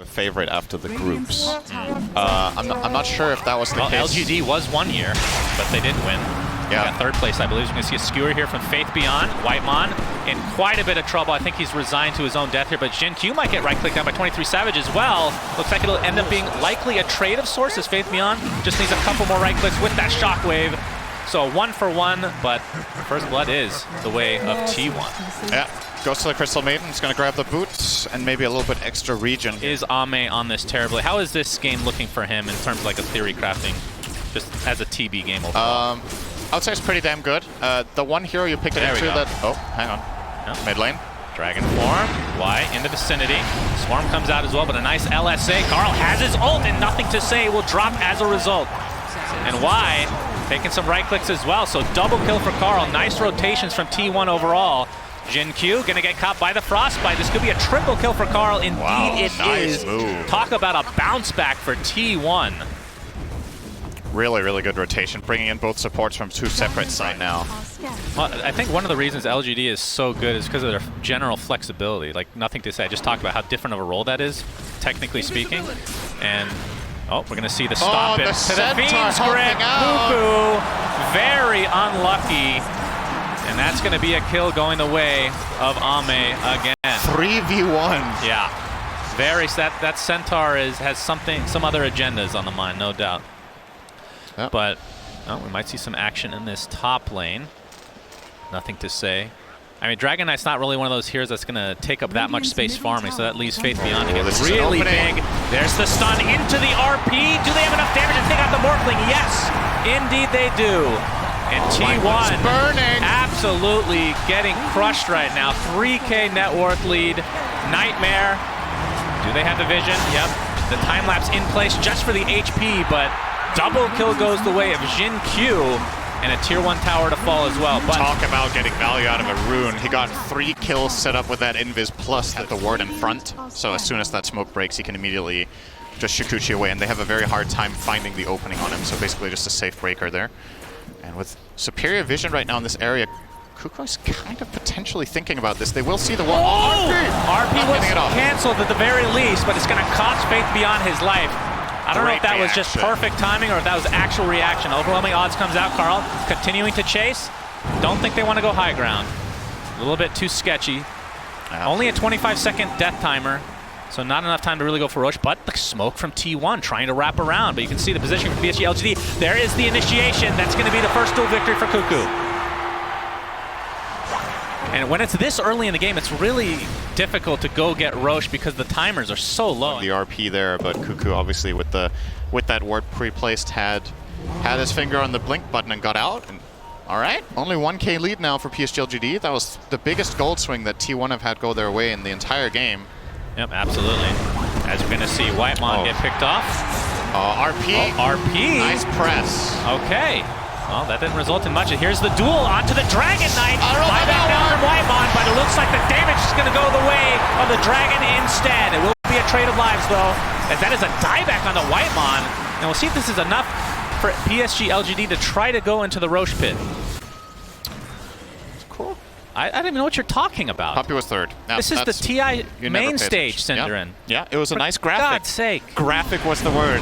favorite after the groups. I'm not sure if that was the case. LGD was 1 year, but they didn't win. Yeah. Got third place, I believe. We're going to see a skewer here from Faith Beyond. Whitemon in quite a bit of trouble. I think he's resigned to his own death here, but Q might get right-clicked down by 23 Savage as well. Looks like it'll end up being likely a trade of sorts as Faith Beyond just needs a couple more right-clicks with that shockwave. So 1 for 1, but first blood is the way of T1. Yeah, goes to the Crystal Maiden. He's going to grab the boots and maybe a little bit extra regen. Is Ame on this terribly? How is this game looking for him in terms of like a theory crafting, just as a TB game overall? I would say it's pretty damn good. The one hero you picked it into that... Oh, hang on. Yeah. Mid lane. Dragon form, Y in the vicinity. Swarm comes out as well, but a nice LSA. Carl has his ult and nothing to say will drop as a result. And Y taking some right clicks as well, so double kill for Carl. Nice rotations from T1 overall. Q gonna get caught by the frostbite. This could be a triple kill for Carl. Indeed, wow, it nice is. Move. Talk about a bounce back for T1. Really, really good rotation, bringing in both supports from two separate sides now. Well, I think one of the reasons LGD is so good is because of their general flexibility. Like, nothing to say. I just talked about how different of a role that is, technically speaking. And, oh, we're going to see the stop it. To the Fiend's Grip, Cuckoo, very unlucky. And that's going to be a kill going the way of Ame again. 3v1. Yeah. Very, that Centaur has some other agendas on the mind, no doubt. Yep. But we might see some action in this top lane. Nothing to say. I mean, Dragon Knight's not really one of those heroes that's going to take up that much space farming, so that leaves Faith Beyond to get really big. There's the stun into the RP. Do they have enough damage to take out the Morphling? Yes, indeed they do. And T1 absolutely getting crushed right now. 3K net worth lead. Nightmare. Do they have the vision? Yep. The time lapse in place just for the HP, but double kill goes the way of Q, and a tier 1 tower to fall as well. But talk about getting value out of a rune. He got 3 kills set up with that invis plus had the ward in front. So as soon as that smoke breaks, he can immediately just Shikuchi away, and they have a very hard time finding the opening on him. So basically just a safe breaker there. And with superior vision right now in this area, Kuko's kind of potentially thinking about this. They will see the wall. Oh! RP was canceled at the very least, but it's going to cost Faith Beyond his life. I don't know if that was just perfect timing or if that was actual reaction. Overwhelming odds comes out. Carl continuing to chase. Don't think they want to go high ground. A little bit too sketchy. Only a 25-second death timer, so not enough time to really go for Roche. But the smoke from T1 trying to wrap around. But you can see the position from PSG.LGD. There is the initiation. That's going to be the first duel victory for Cuckoo. And when it's this early in the game, it's really difficult to go get Roche because the timers are so low. The RP there, but Cuckoo obviously with that ward pre-placed had his finger on the blink button and got out. And all right, only 1K lead now for PSG.LGD. That was the biggest gold swing that T1 have had go their way in the entire game. Yep, absolutely. As we're going to see Whitemon get picked off. RP. Oh, RP. Nice press. Okay. Well, that didn't result in much. Here's the duel onto the Dragon Knight. Buyback down from Whitemon, but it looks like the damage is going to go the way of the Dragon instead. It will be a trade of lives, though, as that is a dieback on the Whitemon. And we'll see if this is enough for PSG.LGD to try to go into the Roche pit. Cool. I don't even know what you're talking about. Puppy was third. Now, this is the TI main stage, Cinderin. Yeah, it was a nice graphic. For God's sake. Graphic was the word.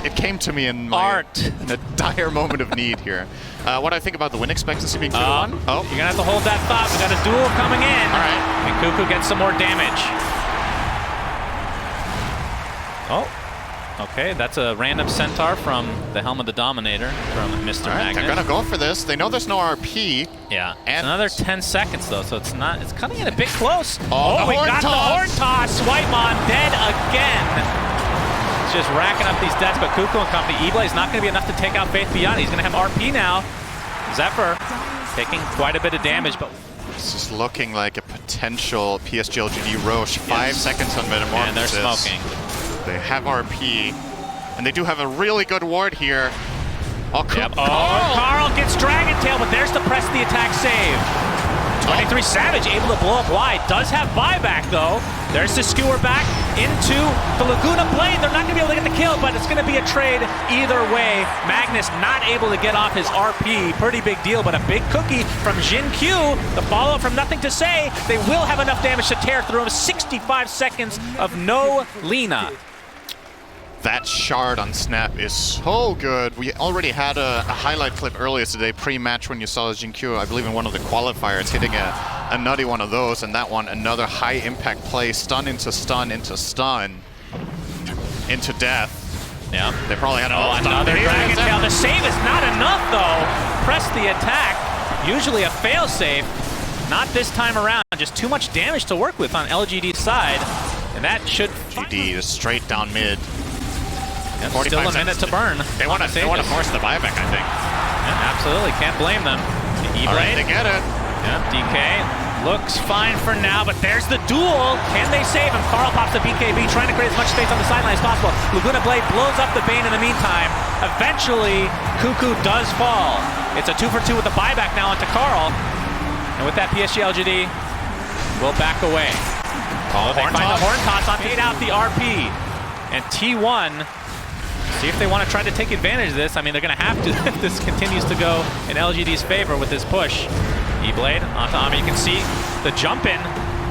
It came to me in in a dire moment of need here. What do I think about the win expectancy being 2-1? Oh, you're going to have to hold that thought. We got a duel coming in. All right. And Cuckoo gets some more damage. Oh. Okay, that's a random Centaur from the Helm of the Dominator from Mr. Magnus. They're gonna go for this. They know there's no RP. Yeah, and another 10 seconds though, so it's coming in a bit close. Oh, we got the horn toss. Whitemon dead again. It's just racking up these deaths, but Cuckoo and company, E-Blade's not gonna be enough to take out Faith Beyond. He's gonna have RP now. Zephyr taking quite a bit of damage, but this is looking like a potential PSG.LGD Roche. 5 seconds on Metamorphosis. And they're smoking. They have RP, and they do have a really good ward here. Oh, yep. Carl gets Dragon Tail, but there's the press the attack save. 23 Savage able to blow up wide. Does have buyback, though. There's the skewer back. into the Laguna Blade. They're not going to be able to get the kill, but it's going to be a trade either way. Magnus not able to get off his RP. Pretty big deal, but a big cookie from Jin Q. The follow-up from Nothing to Say. They will have enough damage to tear through him. 65 seconds of no Lina. That shard on Snap is so good. We already had a highlight clip earlier today, pre-match, when you saw Jin Q, I believe in one of the qualifiers, hitting a nutty one of those, and that one, another high-impact play, stun into stun into stun, into death. Yeah. They probably had another Dragon Tail. The save is not enough, though. Press the attack. Usually a fail-safe. Not this time around. Just too much damage to work with on LGD's side. And that should... GD is straight down mid. Still a minute to burn. They want to force the buyback, I think. Yeah, absolutely. Can't blame them. The All right, they get it. Yeah, DK looks fine for now, but there's the duel. Can they save him? Carl pops the BKB, trying to create as much space on the sideline as possible. Laguna Blade blows up the Bane in the meantime. Eventually, Cuckoo does fall. It's a 2-for-2 with the buyback now onto Carl. And with that, PSG.LGD will back away. They find the horn toss on, fade out the RP. And T1, see if they want to try to take advantage of this. I mean, they're going to have to if this continues to go in LGD's favor with this push. E-Blade onto Ami. You can see the jump in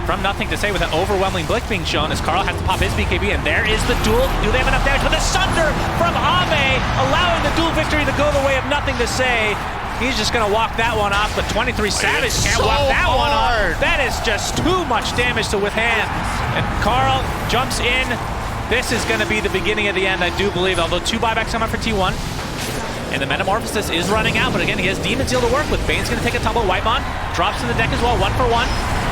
from Nothing to Say with an overwhelming blick being shown as Carl has to pop his BKB, and there is the duel. Do they have enough damage? But the Sunder from Ame, allowing the duel victory to go the way of Nothing to Say. He's just going to walk that one off, but 23 Savage can't walk that one off. That is just too much damage to withstand. And Carl jumps in. This is going to be the beginning of the end, I do believe, although 2 buybacks come up for T1. And the Metamorphosis is running out, but again, he has Demon Seal to work with. Bane's going to take a tumble. Whitemon drops to the deck as well, 1-for-1.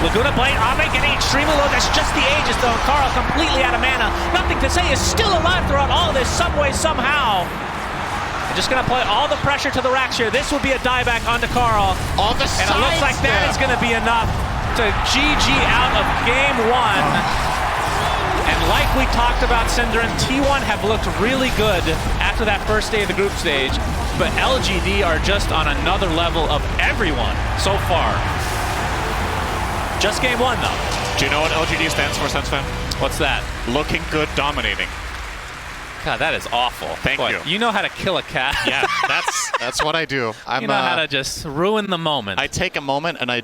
Laguna Blade, Ame getting extremely low. That's just the Aegis, though. And Carl completely out of mana. Nothing to Say is still alive throughout all of this, some way, somehow. They're just going to apply all the pressure to the racks here. This will be a dieback onto Carl. On the and it looks like that is going to be enough to GG out of game 1. And like we talked about, Synderen, T1 have looked really good after that first day of the group stage, but LGD are just on another level of everyone so far. Just game 1, though. Do you know what LGD stands for, Sensfan? What's that? Looking good, dominating. God, that is awful. Thank you. You know how to kill a cat. Yeah, that's what I do. You know how to just ruin the moment. I take a moment and I